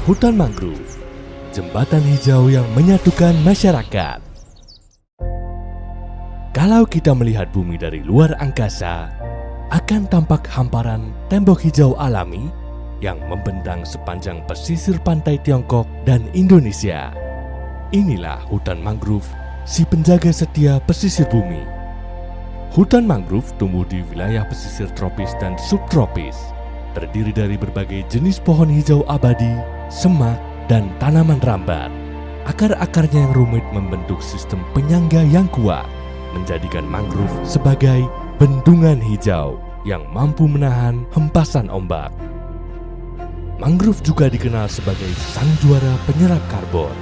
Hutan mangrove, jembatan hijau yang menyatukan masyarakat. Kalau kita melihat bumi dari luar angkasa, akan tampak hamparan tembok hijau alami yang membentang sepanjang pesisir pantai Tiongkok dan Indonesia. Inilah hutan mangrove, si penjaga setia pesisir bumi. Hutan mangrove tumbuh di wilayah pesisir tropis dan subtropis, terdiri dari berbagai jenis pohon hijau abadi, semak, dan tanaman rambat. Akar-akarnya yang rumit membentuk sistem penyangga yang kuat, menjadikan mangrove sebagai bendungan hijau yang mampu menahan hempasan ombak. Mangrove juga dikenal sebagai sang juara penyerap karbon.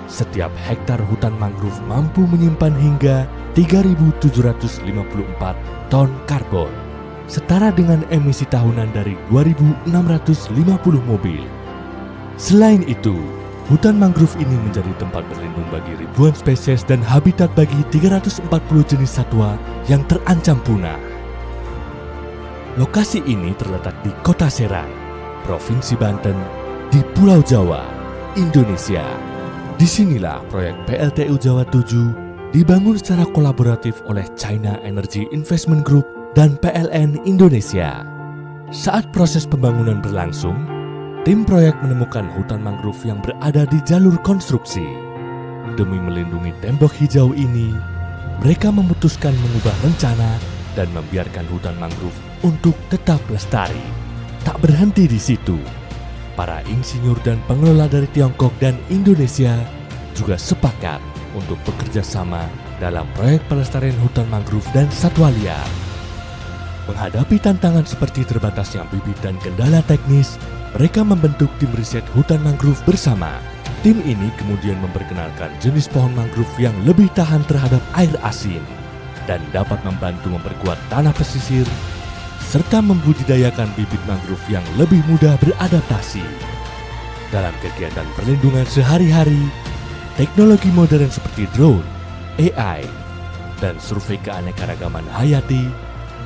Setiap hektar hutan mangrove mampu menyimpan hingga 3.754 ton karbon, setara dengan emisi tahunan dari 2.650 mobil. Selain itu, hutan mangrove ini menjadi tempat berlindung bagi ribuan spesies dan habitat bagi 340 jenis satwa yang terancam punah. Lokasi ini terletak di Kota Serang, Provinsi Banten, di Pulau Jawa, Indonesia. Disinilah proyek PLTU Jawa 7 dibangun secara kolaboratif oleh China Energy Investment Group dan PLN Indonesia. Saat proses pembangunan berlangsung, tim proyek menemukan hutan mangrove yang berada di jalur konstruksi. Demi melindungi tembok hijau ini, mereka memutuskan mengubah rencana dan membiarkan hutan mangrove untuk tetap lestari. Tak berhenti di situ, para insinyur dan pengelola dari Tiongkok dan Indonesia juga sepakat untuk bekerja sama dalam proyek pelestarian hutan mangrove dan satwa liar. Menghadapi tantangan seperti terbatasnya bibit dan kendala teknis, mereka membentuk tim riset hutan mangrove bersama. Tim ini kemudian memperkenalkan jenis pohon mangrove yang lebih tahan terhadap air asin dan dapat membantu memperkuat tanah pesisir, serta membudidayakan bibit mangrove yang lebih mudah beradaptasi. Dalam kegiatan perlindungan sehari-hari, teknologi modern seperti drone, AI, dan survei keanekaragaman hayati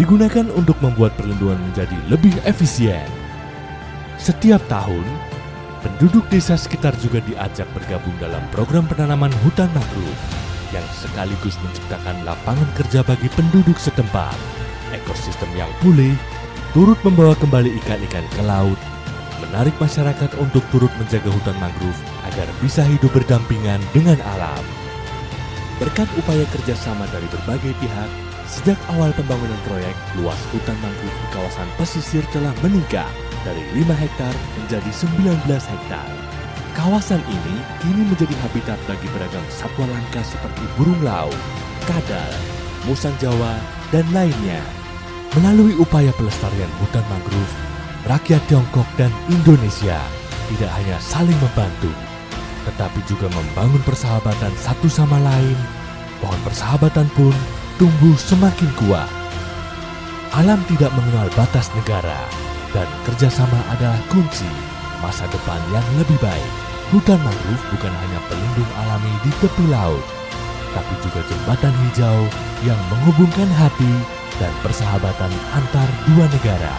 digunakan untuk membuat perlindungan menjadi lebih efisien. Setiap tahun, penduduk desa sekitar juga diajak bergabung dalam program penanaman hutan mangrove yang sekaligus menciptakan lapangan kerja bagi penduduk setempat. Ekosistem yang pulih turut membawa kembali ikan-ikan ke laut, menarik masyarakat untuk turut menjaga hutan mangrove agar bisa hidup berdampingan dengan alam. Berkat upaya kerjasama dari berbagai pihak, sejak awal pembangunan proyek, luas hutan mangrove di kawasan pesisir telah meningkat dari 5 hektar menjadi 19 hektar. Kawasan ini kini menjadi habitat bagi beragam satwa langka seperti burung laut, kadal, musang Jawa, dan lainnya. Melalui upaya pelestarian hutan mangrove, rakyat Tiongkok dan Indonesia tidak hanya saling membantu, tetapi juga membangun persahabatan satu sama lain. Pohon persahabatan pun tumbuh semakin kuat. Alam tidak mengenal batas negara, dan kerjasama adalah kunci masa depan yang lebih baik. Hutan mangrove bukan hanya pelindung alami di tepi laut, tapi juga jembatan hijau yang menghubungkan hati dan persahabatan antar dua negara.